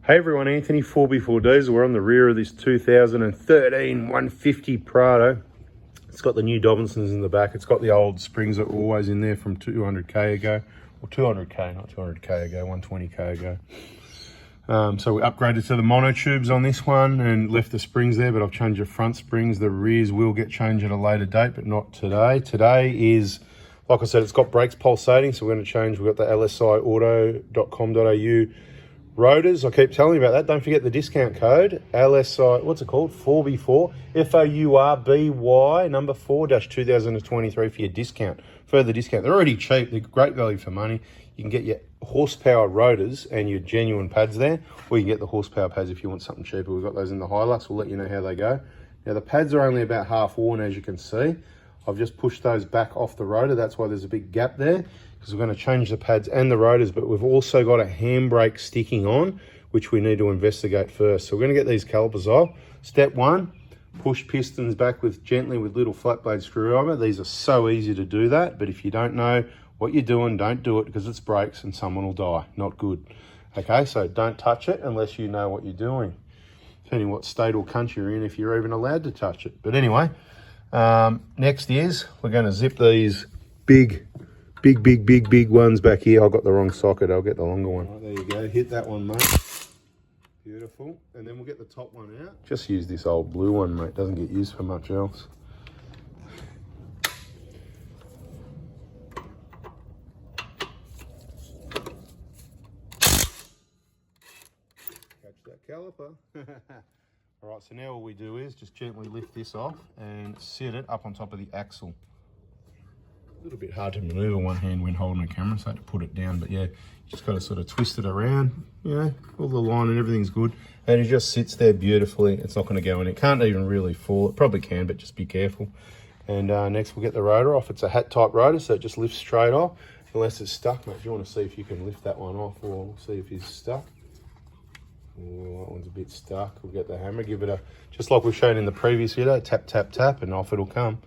Hey everyone, Anthony, 4x4 Diesel. We're on the rear of this 2013 150 Prado. It's got the new Dobinsons in the back. It's got the old springs that were always in there from 200k ago. Or 200k, not 200k ago, 120k ago. So we upgraded to the monotubes on this one and left the springs there, but I've changed the front springs. The rears will get changed at a later date, but not today. Today is, like I said, it's got brakes pulsating, so we're going to change. We've got the lsiauto.com.au ROTORS. I keep telling you about that. Don't forget the discount code LSI, what's it called? 4B4 FOURBY number 4-2023 for your discount. Further discount. They're already cheap. They're great value for money. You can get your horsepower rotors and your genuine pads there, or you can get the horsepower pads if you want something cheaper. We've got those in the Hilux. We'll let you know how they go. Now the pads are only about half worn, as you can see. I've just pushed those back off the rotor. That's why there's a big gap there, because we're going to change the pads and the rotors, but we've also got a handbrake sticking on, which we need to investigate first. So we're going to get these calipers off. Step one, push pistons back gently with little flat blade screwdriver. These are so easy to do that, but if you don't know what you're doing, don't do it, because it's brakes and someone will die. Not good. Okay, so don't touch it unless you know what you're doing. Depending what state or country you're in, if you're even allowed to touch it. But anyway, next is we're going to zip these big ones back here. I've got the wrong socket. I'll get the longer one. Right, there you go. Hit that one, mate. Beautiful. And then we'll get the top one out. Just use this old blue one, mate. Doesn't get used for much else. Catch that caliper. All right, so now all we do is just gently lift this off and sit it up on top of the axle. A little bit hard to maneuver one hand when holding a camera, so I had to put it down, but yeah, you just got to sort of twist it around, you know, all the line and everything's good, and it just sits there beautifully. It's not going to go in. It can't even really fall. It probably can, but just be careful. And next we'll get the rotor off. It's a hat type rotor, so it just lifts straight off, unless it's stuck, mate. If you want to see if you can lift that one off, or see if it's stuck. Oh, that one's a bit stuck. We'll get the hammer, give it a, just like we've shown in the previous video, tap, tap, tap, and off it'll come.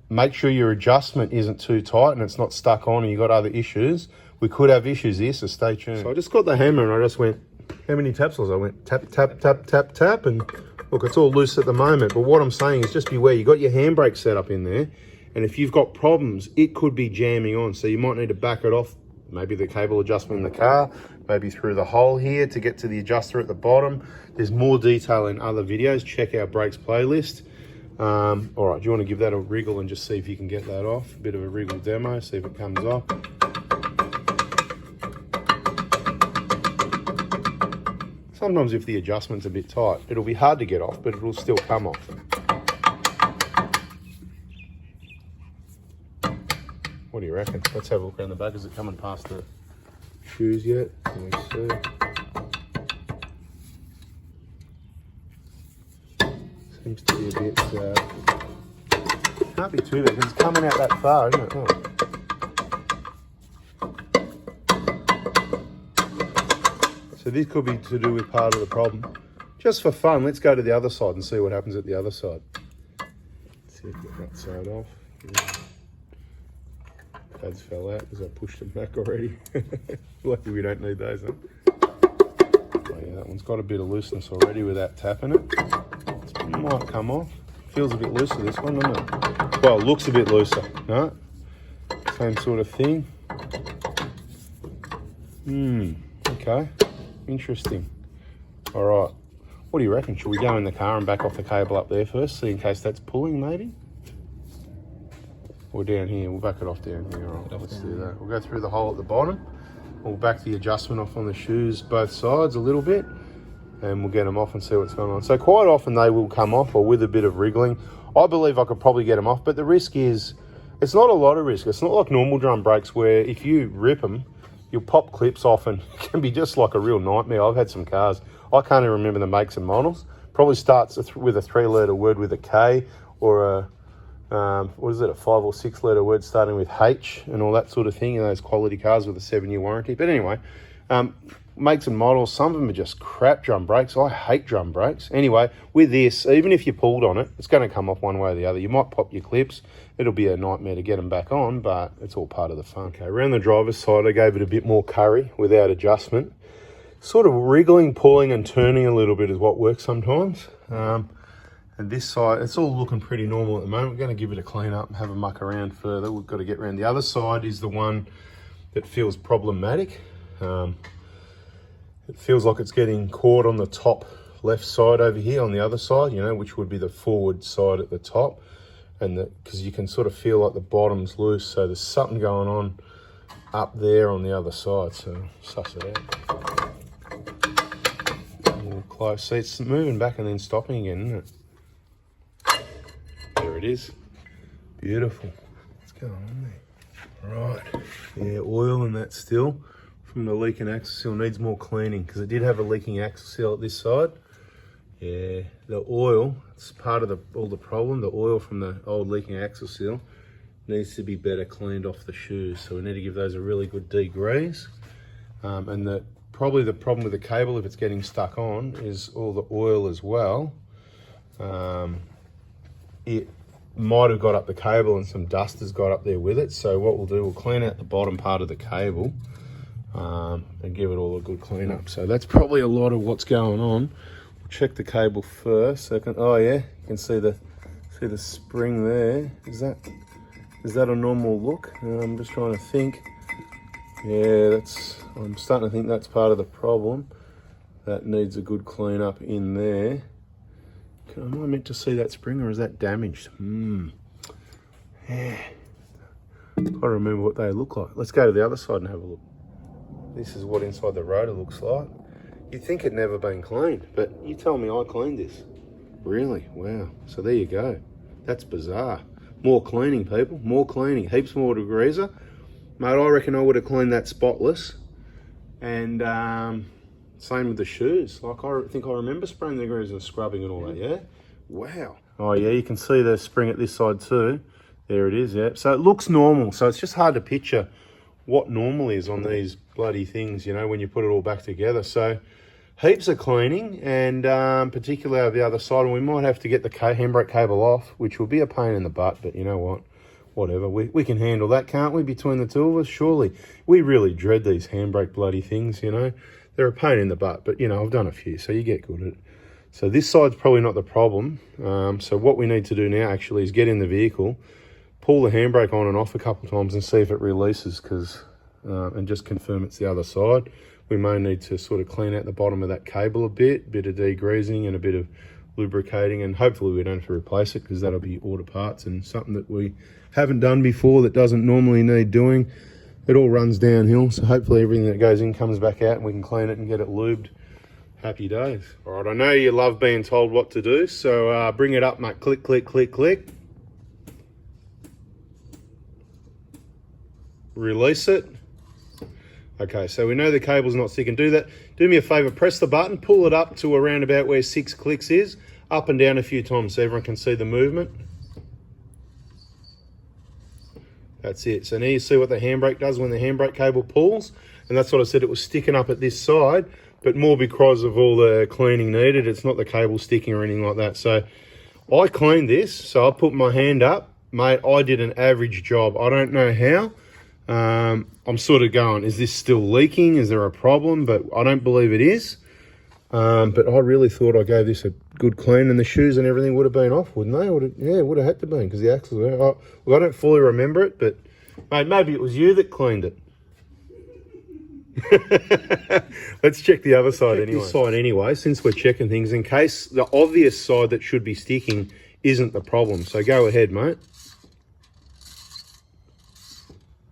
Make sure your adjustment isn't too tight and it's not stuck on and you've got other issues. We could have issues here, so stay tuned. So I just got the hammer and I just went, how many taps was I? went tap, tap, tap, tap, tap, and look, it's all loose at the moment. But what I'm saying is just beware. You've got your handbrake set up in there, and if you've got problems, it could be jamming on. So you might need to back it off, maybe the cable adjustment in the car, maybe through the hole here to get to the adjuster at the bottom. There's more detail in other videos. Check our brakes playlist. All right, do you want to give that a wriggle and just see if you can get that off? A bit of a wriggle demo, see if it comes off. Sometimes if the adjustment's a bit tight, it'll be hard to get off, but it'll still come off. What do you reckon? Let's have a look around the back. Is it coming past the shoes yet? Let me see. Seems to be a bit, can't be too bad because it's coming out that far, isn't it? Oh. So this could be to do with part of the problem. Just for fun, let's go to the other side and see what happens at the other side. Let's see if we get that side off. Pads fell out because I pushed them back already. Lucky we don't need those, huh? Oh yeah, that one's got a bit of looseness already without tapping it. It might come off. Feels a bit looser, this one, doesn't it? Well, it looks a bit looser, no? Same sort of thing. Okay, interesting. All right, what do you reckon? Should we go in the car and back off the cable up there first, see in case that's pulling, maybe? Or down here, we'll back it off down here. All right, let's do that. We'll go through the hole at the bottom. We'll back the adjustment off on the shoes, both sides a little bit, and we'll get them off and see what's going on. So quite often they will come off, or with a bit of wriggling. I believe I could probably get them off, but the risk is, it's not a lot of risk. It's not like normal drum brakes where if you rip them, you'll pop clips off and it can be just like a real nightmare. I've had some cars, I can't even remember the makes and models. Probably starts with a 3-letter word with a K, or a, what is it, a 5 or 6 letter word starting with H and all that sort of thing in those quality cars with a 7-year warranty. But anyway, makes and models, some of them are just crap drum brakes. I hate drum brakes. Anyway, with this, even if you pulled on it, it's going to come off one way or the other. You might pop your clips. It'll be a nightmare to get them back on, but it's all part of the fun. Okay, around the driver's side, I gave it a bit more curry without adjustment. sort of wriggling, pulling and turning a little bit is what works sometimes. And this side, it's all looking pretty normal at the moment. We're going to give it a clean up and have a muck around further. We've got to get around. The other side is the one that feels problematic. It feels like it's getting caught on the top left side over here on the other side, you know, which would be the forward side at the top. And because you can sort of feel like the bottom's loose, so there's something going on up there on the other side. So suss it out. A little close. See, it's moving back and then stopping again, isn't it? There it is. Beautiful. What's going on there? Right. Yeah, oil and that still from the leaking axle seal needs more cleaning because it did have a leaking axle seal at this side. Yeah, the oil, it's part of all the problem. The oil from the old leaking axle seal needs to be better cleaned off the shoes. So we need to give those a really good degrease. And probably the problem with the cable, if it's getting stuck on, is all the oil as well. It might have got up the cable and some dust has got up there with it. So what we'll do, we'll clean out the bottom part of the cable and give it all a good clean up. So that's probably a lot of what's going on. We'll check the cable first. So oh yeah, you can see the spring there. Is that a normal look? I'm just trying to think. Yeah, I'm starting to think that's part of the problem. That needs a good clean up in there. Am I meant to see that spring or is that damaged? Yeah. I remember what they look like. Let's go to the other side and have a look. This is what inside the rotor looks like. You'd think it'd never been cleaned, but you tell me I cleaned this. Really? Wow. So there you go. That's bizarre. More cleaning, people. More cleaning. Heaps more degreaser. Mate, I reckon I would have cleaned that spotless. And same with the shoes. Like I think I remember spraying the degreaser and scrubbing and all that, yeah? Wow. Oh yeah, you can see the spring at this side too. There it is, yeah. So it looks normal. So it's just hard to picture what normal is on these bloody things, you know, when you put it all back together. So heaps of cleaning, and particularly over the other side, and we might have to get the handbrake cable off, which will be a pain in the butt, but you know what? Whatever, we can handle that, can't we, between the two of us? Surely. We really dread these handbrake bloody things, you know. They're a pain in the butt, but, you know, I've done a few, so you get good at it. So this side's probably not the problem. So what we need to do now, actually, is get in the vehicle, pull the handbrake on and off a couple of times and see if it releases, and just confirm it's the other side. We may need to sort of clean out the bottom of that cable a bit of degreasing and a bit of lubricating, and hopefully we don't have to replace it because that'll be order parts and something that we haven't done before that doesn't normally need doing. It all runs downhill, so hopefully everything that goes in comes back out and we can clean it and get it lubed. Happy days. All right, I know you love being told what to do, so bring it up, mate. Click, click, click, click. Release it. Okay, so we know the cable's not sticking. Do that. Do me a favor, press the button, pull it up to around about where 6 clicks is, up and down a few times so everyone can see the movement. That's it. So now you see what the handbrake does when the handbrake cable pulls, and that's what I said, it was sticking up at this side, but more because of all the cleaning needed. It's not the cable sticking or anything like that. So I cleaned this, so I put my hand up. Mate, I did an average job. I don't know how. I'm sort of going, is this still leaking? Is there a problem? But I don't believe it is. But I really thought I gave this a good clean, and the shoes and everything would have been off, wouldn't they? Yeah, it would have had to be because the axles were. Well, I don't fully remember it, but mate, maybe it was you that cleaned it. Let's check the other side anyway. This side anyway, since we're checking things, in case the obvious side that should be sticking isn't the problem. So go ahead, mate.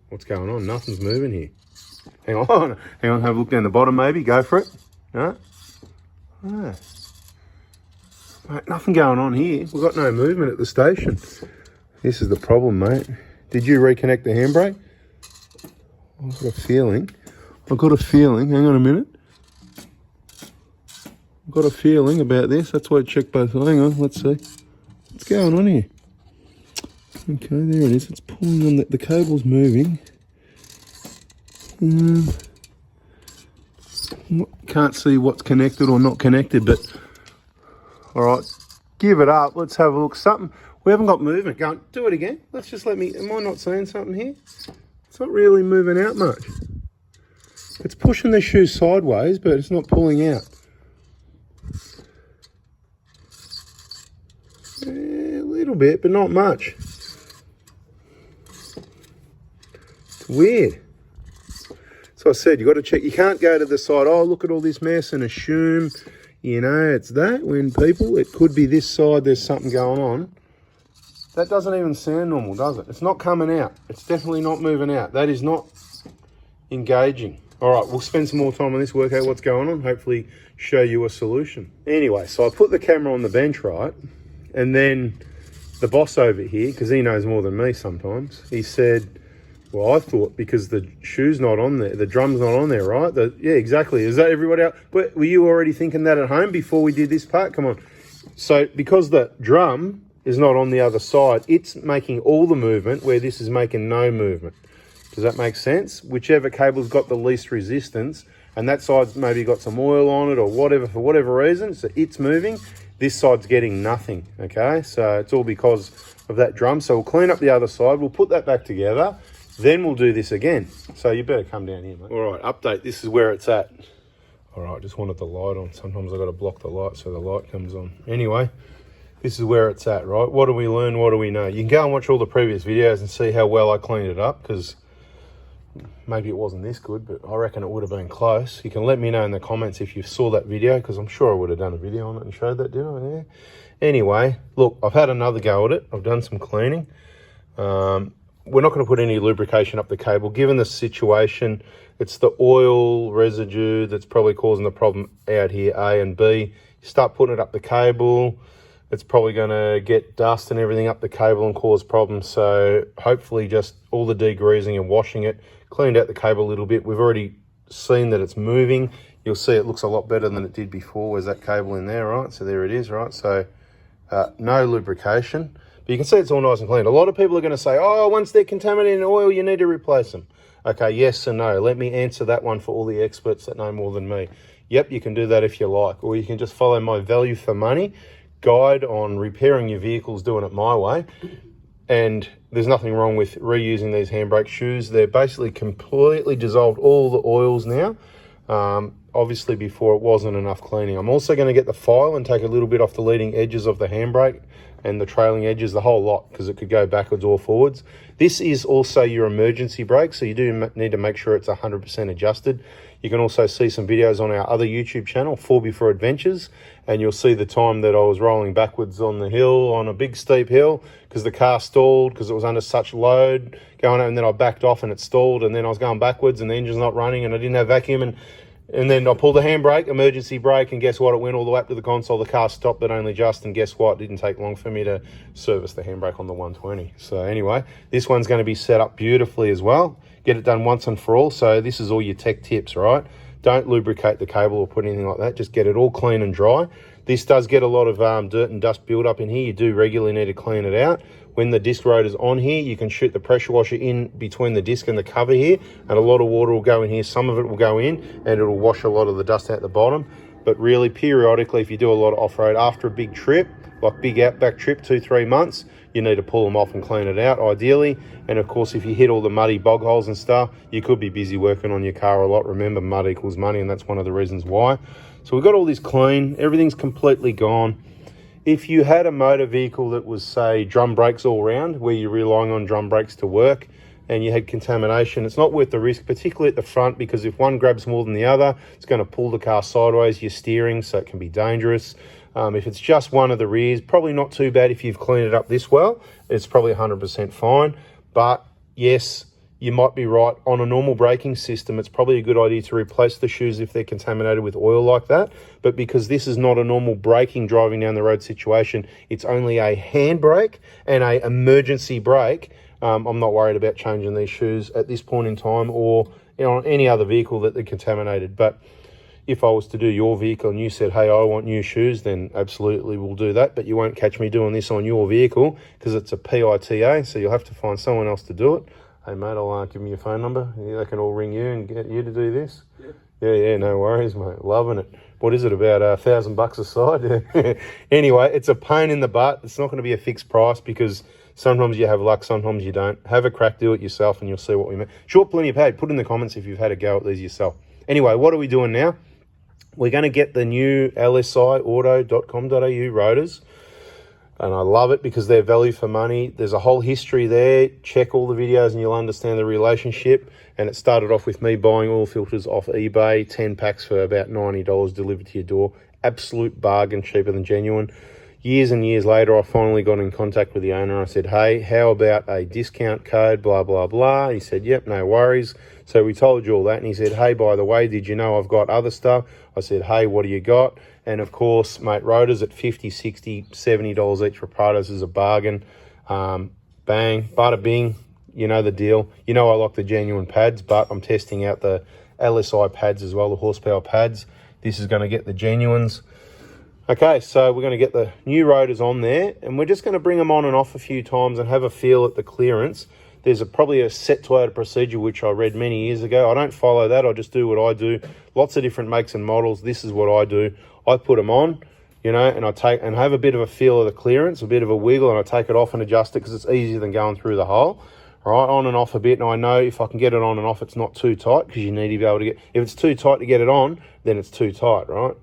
What's going on? Nothing's moving here. Hang on, have a look down the bottom maybe. Go for it. No? Ah. Mate, nothing going on here. We've got no movement at the station. This is the problem, mate. Did you reconnect the handbrake? I've got a feeling, hang on a minute. I've got a feeling about this. That's why I checked both. Hang on, let's see. What's going on here? Okay, there it is. It's pulling on the cable's moving. Can't see what's connected or not connected, but all right, give it up. Let's have a look. Something, we haven't got movement. Go on, do it again. Let's just am I not seeing something here? It's not really moving out much. It's pushing the shoe sideways, but it's not pulling out. A little bit, but not much. It's weird. So I said, you got to check. You can't go to the side, oh, look at all this mess and assume, you know, it's that. When people, it could be this side, there's something going on. That doesn't even sound normal, does it? It's not coming out. It's definitely not moving out. That is not engaging. All right, we'll spend some more time on this, work out what's going on, hopefully show you a solution. Anyway, so I put the camera on the bench, right? And then the boss over here, because he knows more than me sometimes, he said, well, I thought because the shoe's not on there, the drum's not on there, right? Yeah, exactly. Is that everybody else? But were you already thinking that at home before we did this part? Come on. So because the drum is not on the other side, it's making all the movement where this is making no movement. Does that make sense? Whichever cable's got the least resistance, and that side's maybe got some oil on it or whatever, for whatever reason, so it's moving, this side's getting nothing, okay? So it's all because of that drum. So we'll clean up the other side, we'll put that back together, then we'll do this again. So you better come down here, mate. All right, update, this is where it's at. All right, just wanted the light on. Sometimes I've got to block the light so the light comes on. Anyway, this is where it's at, right? What do we learn? What do we know? You can go and watch all the previous videos and see how well I cleaned it up, because maybe it wasn't this good, but I reckon it would have been close. You can let me know in the comments if you saw that video, because I'm sure I would have done a video on it and showed that, didn't I? Yeah. Anyway, look, I've had another go at it. I've done some cleaning. We're not going to put any lubrication up the cable. Given the situation, it's the oil residue that's probably causing the problem out here, A and B. You start putting it up the cable, it's probably going to get dust and everything up the cable and cause problems. So hopefully just all the degreasing and washing it, cleaned out the cable a little bit. We've already seen that it's moving. You'll see it looks a lot better than it did before. Where's that cable in there, right? So there it is, right? So no lubrication. But you can see it's all nice and clean. A lot of people are going to say, oh, once they're contaminated in oil, you need to replace them. Okay, yes and no. Let me answer that one for all the experts that know more than me. Yep, you can do that if you like. Or you can just follow my value for money guide on repairing your vehicles, doing it my way. And there's nothing wrong with reusing these handbrake shoes. They're basically completely dissolved all the oils now. Obviously before it wasn't enough cleaning. I'm also going to get the file and take a little bit off the leading edges of the handbrake and the trailing edges, the whole lot, because it could go backwards or forwards. This is also your emergency brake, so you do need to make sure it's 100% adjusted. You can also see some videos on our other YouTube channel, 4x4 Adventures, and you'll see the time that I was rolling backwards on the hill, on a big steep hill, because the car stalled because it was under such load going on, and then I backed off and it stalled, and then I was going backwards and the engine's not running and I didn't have vacuum, and then I pulled the handbrake, emergency brake, and guess what? It went all the way up to the console. The car stopped, but only just, and guess what? It didn't take long for me to service the handbrake on the 120. So anyway, this one's going to be set up beautifully as well. Get it done once and for all. So this is all your tech tips, right? Don't lubricate the cable or put anything like that. Just get it all clean and dry. This does get a lot of dirt and dust build up in here. You do regularly need to clean it out. When the disc rotor's on here, you can shoot the pressure washer in between the disc and the cover here, and a lot of water will go in here. Some of it will go in and it'll wash a lot of the dust out the bottom. But really, periodically, if you do a lot of off-road after a big trip, like big outback trip, 2-3 months, you need to pull them off and clean it out ideally. And of course, if you hit all the muddy bog holes and stuff, you could be busy working on your car a lot. Remember, mud equals money, and that's one of the reasons why. So we've got all this clean, everything's completely gone. If you had a motor vehicle that was, say, drum brakes all round, where you're relying on drum brakes to work, and you had contamination, it's not worth the risk, particularly at the front, because if one grabs more than the other, it's going to pull the car sideways, you're steering, so it can be dangerous. If it's just one of the rears, probably not too bad if you've cleaned it up this well. It's probably 100% fine. But yes, you might be right. On a normal braking system, it's probably a good idea to replace the shoes if they're contaminated with oil like that. But because this is not a normal braking, driving down the road situation, it's only a handbrake and a emergency brake. I'm not worried about changing these shoes at this point in time, or on any other vehicle that they're contaminated. But if I was to do your vehicle and you said, hey, I want new shoes, then absolutely we'll do that. But you won't catch me doing this on your vehicle because it's a PITA, so you'll have to find someone else to do it. Hey, mate, I'll give me your phone number. They can all ring you and get you to do this. Yeah, no worries, mate. Loving it. What is it, about $1,000 a side? Anyway, it's a pain in the butt. It's not going to be a fixed price because sometimes you have luck, sometimes you don't. Have a crack, do it yourself, and you'll see what we mean. Sure, plenty of paid. Put in the comments if you've had a go at these yourself. Anyway, what are we doing now? We're going to get the new lsiauto.com.au rotors. And I love it because they're value for money. There's a whole history there. Check all the videos and you'll understand the relationship. And it started off with me buying oil filters off eBay, 10 packs for about $90 delivered to your door. Absolute bargain, cheaper than genuine. Years and years later, I finally got in contact with the owner. I said, hey, how about a discount code, blah, blah, blah. He said, yep, no worries. So we told you all that. And he said, hey, by the way, did you know I've got other stuff? I said, hey, what do you got? And of course, mate, rotors at $50, $60, $70 each for Prados is a bargain. Bang, bada bing, you know the deal. You know I like the genuine pads, but I'm testing out the LSI pads as well, the horsepower pads. This is going to get the genuines. Okay, so we're going to get the new rotors on there, and we're just going to bring them on and off a few times and have a feel at the clearance. There's probably a set Toyota procedure, which I read many years ago. I don't follow that. I just do what I do. Lots of different makes and models. This is what I do. I put them on, you know, and I take and have a bit of a feel of the clearance, a bit of a wiggle, and I take it off and adjust it because it's easier than going through the hole. All right, on and off a bit. And I know if I can get it on and off, it's not too tight because you need to be able to get, if it's too tight to get it on, then it's too tight, right?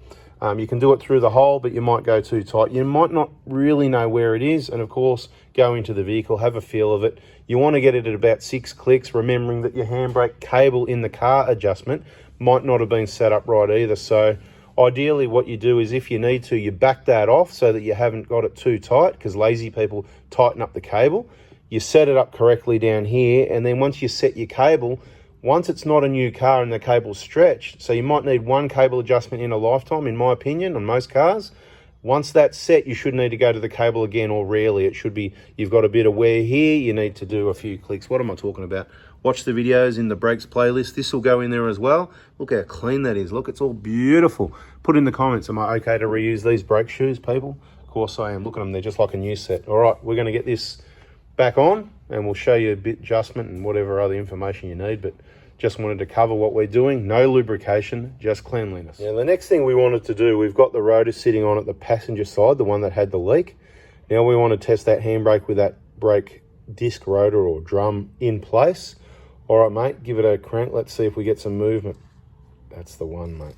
You can do it through the hole, but you might go too tight. You might not really know where it is. And of course, go into the vehicle, have a feel of it. You want to get it at about 6 clicks, remembering that your handbrake cable in the car adjustment might not have been set up right either. So ideally what you do is, if you need to, you back that off so that you haven't got it too tight, because lazy people tighten up the cable. You set it up correctly down here, and then once you set your cable, once it's not a new car and the cable's stretched, so you might need one cable adjustment in a lifetime, in my opinion, on most cars. Once that's set, you should need to go to the cable again, or rarely. It should be, you've got a bit of wear here, you need to do a few clicks. What am I talking about? Watch the videos in the brakes playlist. This will go in there as well. Look how clean that is. Look, it's all beautiful. Put in the comments, am I okay to reuse these brake shoes, people? Of course I am. Look at them, they're just like a new set. All right, we're going to get this back on, and we'll show you a bit adjustment and whatever other information you need, but just wanted to cover what we're doing. No lubrication, just cleanliness. Now, the next thing we wanted to do, we've got the rotor sitting on at the passenger side, the one that had the leak. Now we want to test that handbrake with that brake disc rotor or drum in place. All right, mate, give it a crank. Let's see if we get some movement. That's the one, mate.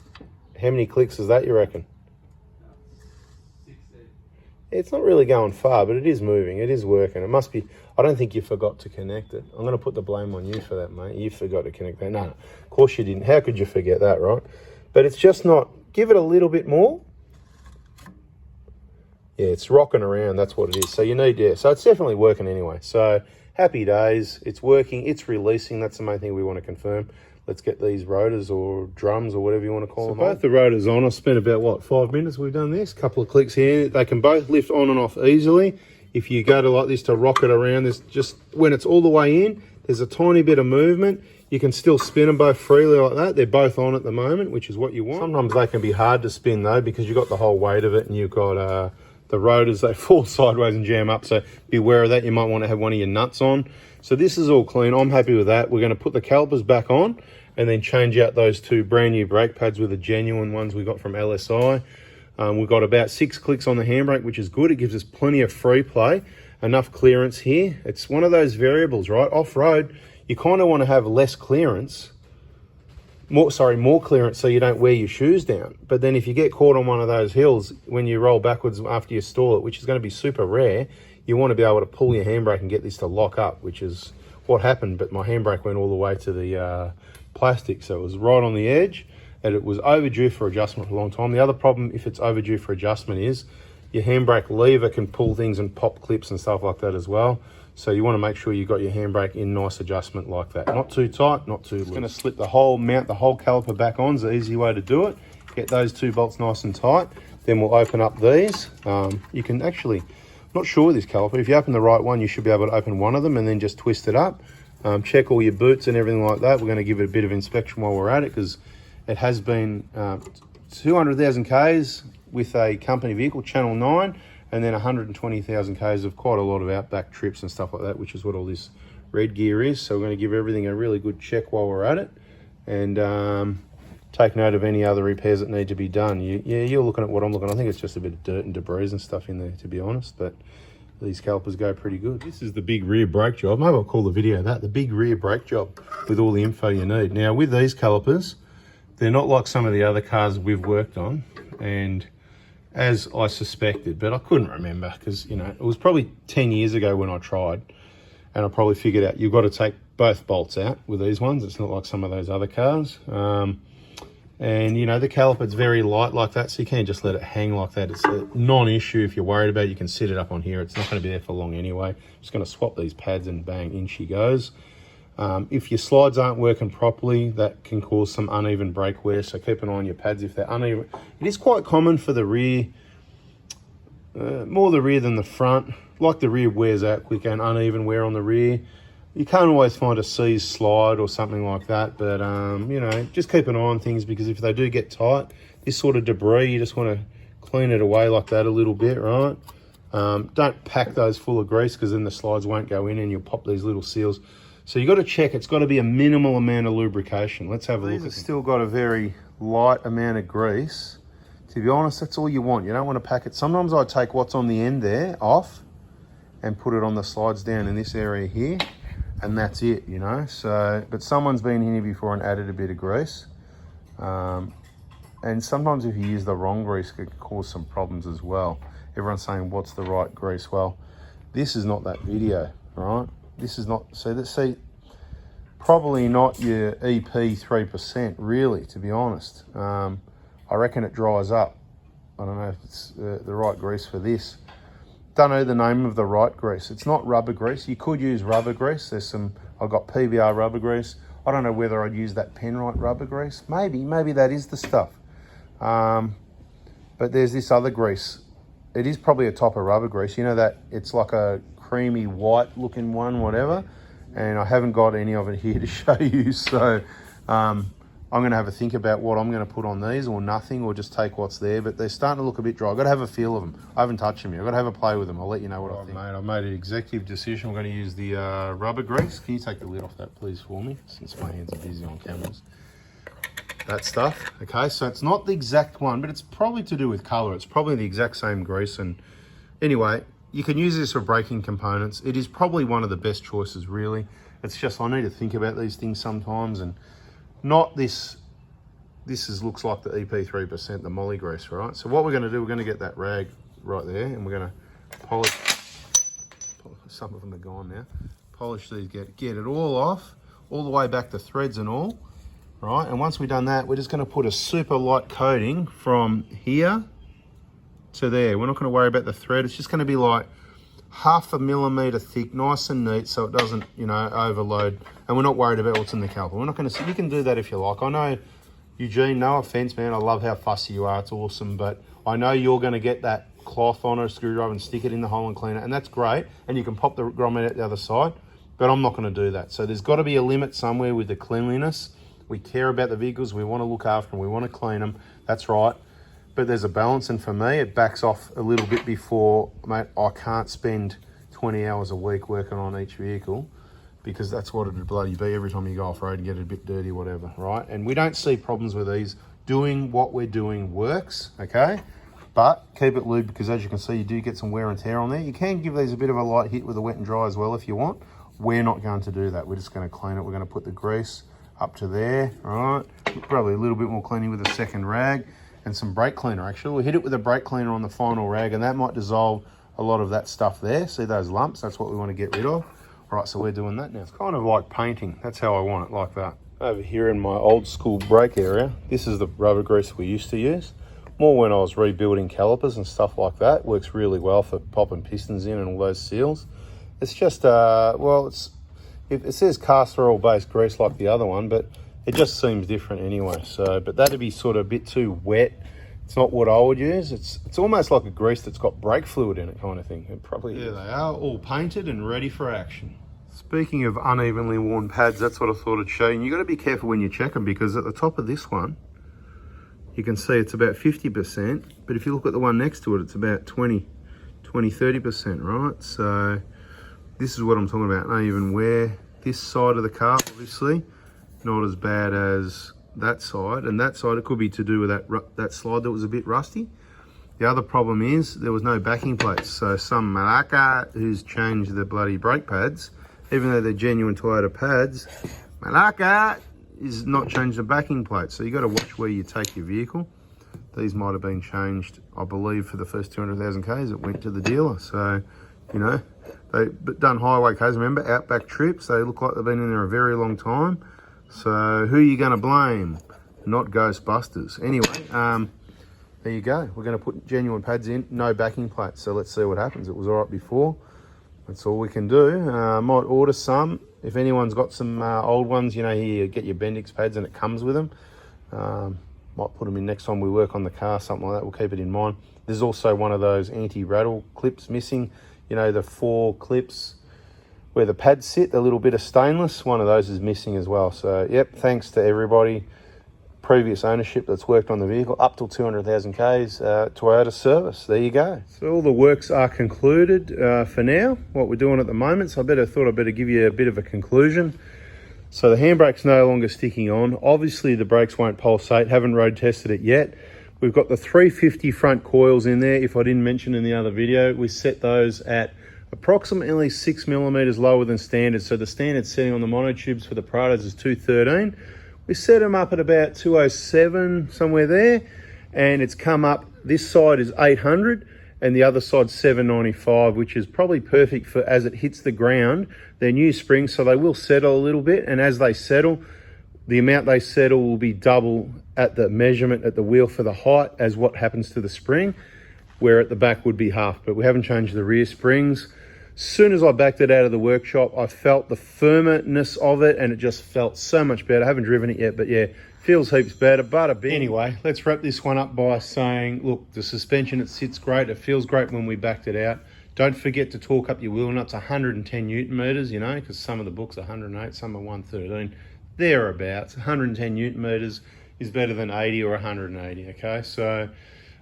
How many clicks is that, you reckon? 16. It's not really going far, but it is moving. It is working. It must be, I don't think you forgot to connect it. I'm going to put the blame on you for that, mate. You forgot to connect that. No, of course you didn't. How could you forget that, right? But it's just not, give it a little bit more. Yeah, it's rocking around. That's what it is. So you need, yeah, so it's definitely working anyway. So happy days. It's working. It's releasing. That's the main thing we want to confirm. Let's get these rotors or drums or whatever you want to call them. Both the rotors on. I spent about, what, 5 minutes we've done this? Couple of clicks here. They can both lift on and off easily. If you go to like this to rock it around, there's just, when it's all the way in, there's a tiny bit of movement. You can still spin them both freely like that. They're both on at the moment, which is what you want. Sometimes they can be hard to spin though, because you've got the whole weight of it, and you've got the rotors, they fall sideways and jam up. So beware of that. You might want to have one of your nuts on. So this is all clean. I'm happy with that. We're going to put the calipers back on and then change out those 2 brand new brake pads with the genuine ones we got from LSI. We've got about 6 clicks on the handbrake, which is good. It gives us plenty of free play, enough clearance here. It's one of those variables, right? Off-road, you kind of want to have less clearance, more clearance, so you don't wear your shoes down. But then if you get caught on one of those hills, when you roll backwards after you stall it, which is going to be super rare, you want to be able to pull your handbrake and get this to lock up, which is what happened. But my handbrake went all the way to the plastic, so it was right on the edge. And it was overdue for adjustment for a long time. The other problem, if it's overdue for adjustment, is your handbrake lever can pull things and pop clips and stuff like that as well. So you want to make sure you got your handbrake in nice adjustment like that. Not too tight, not too loose. It's going to slip the whole, mount the whole caliper back on is the easy way to do it. Get those 2 bolts nice and tight. Then we'll open up these. You can actually, not sure with this caliper, if you open the right one, you should be able to open one of them and then just twist it up. Check all your boots and everything like that. We're going to give it a bit of inspection while we're at it, because it has been 200,000 Ks with a company vehicle, Channel 9, and then 120,000 Ks of quite a lot of outback trips and stuff like that, which is what all this red gear is. So we're going to give everything a really good check while we're at it, and take note of any other repairs that need to be done. You're looking at what I'm looking at. I think it's just a bit of dirt and debris and stuff in there, to be honest, but these calipers go pretty good. This is the big rear brake job. Maybe I'll call the video that, the big rear brake job, with all the info you need. Now with these calipers, They're not like some of the other cars we've worked on, and as I suspected, but I couldn't remember because, you know, it was probably 10 years ago when I tried, and I probably figured out you've got to take both bolts out with these ones. It's not like some of those other cars. And, you know, the caliper's very light like that, so you can't just let it hang like that. It's a non-issue. If you're worried about it, you can sit it up on here. It's not going to be there for long anyway. Just going to swap these pads and bang, in she goes. If your slides aren't working properly, that can cause some uneven brake wear, so keep an eye on your pads if they're uneven. It is quite common for the rear, more the rear than the front. Like the rear wears out quick and uneven wear on the rear. You can't always find a seized slide or something like that, but you know, just keep an eye on things, because if they do get tight, this sort of debris, you just want to clean it away like that a little bit, right? Don't pack those full of grease, because then the slides won't go in and you'll pop these little seals. So you got to check, it's got to be a minimal amount of lubrication. Let's have a look. These have still got a very light amount of grease. To be honest, that's all you want. You don't want to pack it. Sometimes I take what's on the end there off and put it on the slides down in this area here, and that's it, you know. So, but someone's been here before and added a bit of grease. And sometimes if you use the wrong grease, it can cause some problems as well. Everyone's saying, what's the right grease? Well, this is not that video, right? This is not, see, probably not your EP 3%, really, to be honest. I reckon it dries up. I don't know if it's the right grease for this. Don't know the name of the right grease. It's not rubber grease. You could use rubber grease. There's some, I've got PBR rubber grease. I don't know whether I'd use that Penrite rubber grease. Maybe that is the stuff. But there's this other grease. It is probably a top of rubber grease. You know that it's like a creamy white looking one, whatever, and I haven't got any of it here to show you, so I'm going to have a think about what I'm going to put on these, or nothing, or just take what's there. But they're starting to look a bit dry. I've got to have a feel of them. I haven't touched them yet. I've got to have a play with them. I'll let you know what I think. Mate, I've made an executive decision. We're going to use the rubber grease. Can you take the lid off that, please, for me, since my hands are busy on cameras? That stuff. Okay, so it's not the exact one, but it's probably to do with color. It's probably the exact same grease. And anyway, you can use this for braking components. It is probably one of the best choices, really. It's just, I need to think about these things sometimes, and not this. This looks like the EP 3%, the moly grease, right? So what we're going to do, we're going to get that rag right there, and we're going to polish. Some of them are gone now. Polish these, get it all off, all the way back to threads and all, right? And once we've done that, we're just going to put a super light coating from here to there. We're not going to worry about the thread. It's just going to be like 0.5 millimeter thick, nice and neat, so it doesn't, you know, overload. And we're not worried about what's in the caliper. We're not going to. You can do that if you like. I know, Eugene, no offense, man. I love how fussy you are. It's awesome, but I know you're going to get that cloth on a screwdriver and stick it in the hole and clean it, and that's great. And you can pop the grommet out the other side, but I'm not going to do that. So there's got to be a limit somewhere with the cleanliness. We care about the vehicles. We want to look after them. We want to clean them. That's right. But there's a balance, and for me, it backs off a little bit before, mate, I can't spend 20 hours a week working on each vehicle, because that's what it'd bloody be every time you go off-road and get it a bit dirty, whatever, right? And we don't see problems with these. Doing what we're doing works, okay? But keep it lubed, because as you can see, you do get some wear and tear on there. You can give these a bit of a light hit with a wet and dry as well if you want. We're not going to do that. We're just going to clean it. We're going to put the grease up to there, all right? Probably a little bit more cleaning with a second rag. And some brake cleaner, actually. We'll hit it with a brake cleaner on the final rag, and that might dissolve a lot of that stuff there. See those lumps? That's what we want to get rid of. All right, so we're doing that now. It's kind of like painting. That's how I want it, like that. Over here in my old school brake area, this is the rubber grease we used to use. More when I was rebuilding calipers and stuff like that. Works really well for popping pistons in and all those seals. It's just, well, it says castor oil based grease like the other one, but it just seems different anyway. So, but that'd be sort of a bit too wet. It's not what I would use. It's almost like a grease that's got brake fluid in it, kind of thing. It probably there they are, all painted and ready for action. Speaking of unevenly worn pads, that's what I thought I'd show you. And you got to be careful when you check them, because at the top of this one, you can see it's about 50%. But if you look at the one next to it, it's about 30%, right? So this is what I'm talking about. Uneven wear. This side of the car, obviously, not as bad as that side, and that side, it could be to do with that slide that was a bit rusty. The other problem is there was no backing plates, so some malaka who's changed the bloody brake pads, even though they're genuine Toyota pads, malaka, is not change the backing plate. So you got to watch where you take your vehicle. These might have been changed, I believe, for the first 200,000 Ks. It went to the dealer. So, you know, they've done highway Ks. Remember, outback trips. They look like they've been in there a very long time. So who are you going to blame? Not Ghostbusters. Anyway, there you go. We're going to put genuine pads in, no backing plates. So let's see what happens. It was all right before. That's all we can do. Might order some. If anyone's got some old ones, you know, here you get your Bendix pads and it comes with them. Might put them in next time we work on the car, something like that. We'll keep it in mind. There's also one of those anti-rattle clips missing. You know, the 4 clips where the pads sit, the little bit of stainless. One of those is missing as well. So, yep, thanks to everybody. Previous ownership that's worked on the vehicle up till 200,000 Ks, Toyota service. There you go. So all the works are concluded for now, what we're doing at the moment. So I thought I'd better give you a bit of a conclusion. So the handbrake's no longer sticking on. Obviously the brakes won't pulsate, haven't road tested it yet. We've got the 350 front coils in there. If I didn't mention in the other video, we set those at approximately 6 millimeters lower than standard. So the standard setting on the monotubes for the Prados is 213. We set them up at about 207, somewhere there, and it's come up, this side is 800 and the other side's 795, which is probably perfect for as it hits the ground. They're new springs, so they will settle a little bit, and as they settle, the amount they settle will be double at the measurement at the wheel for the height as what happens to the spring, where at the back would be half, but we haven't changed the rear springs. Soon as I backed it out of the workshop, I felt the firmness of it, and it just felt so much better. I haven't driven it yet, but yeah, feels heaps better, but a bit. Anyway, let's wrap this one up by saying, look, the suspension, it sits great. It feels great when we backed it out. Don't forget to torque up your wheel nuts, 110 Newton meters, you know, because some of the books are 108, some are 113. Thereabouts, 110 Newton meters is better than 80 or 180, okay? So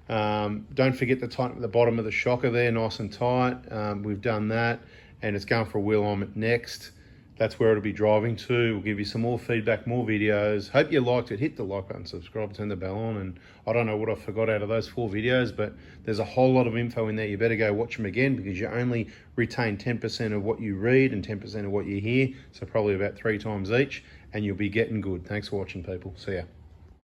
don't forget to tighten the bottom of the shocker there, nice and tight. We've done that, and it's going for a wheel alignment next. That's where it'll be driving to. We'll give you some more feedback, more videos. Hope you liked it. Hit the like button, subscribe, turn the bell on, and I don't know what I forgot out of those 4 videos, but there's a whole lot of info in there. You better go watch them again, because you only retain 10% of what you read and 10% of what you hear, so probably about 3 times each, and you'll be getting good. Thanks for watching, people. See ya.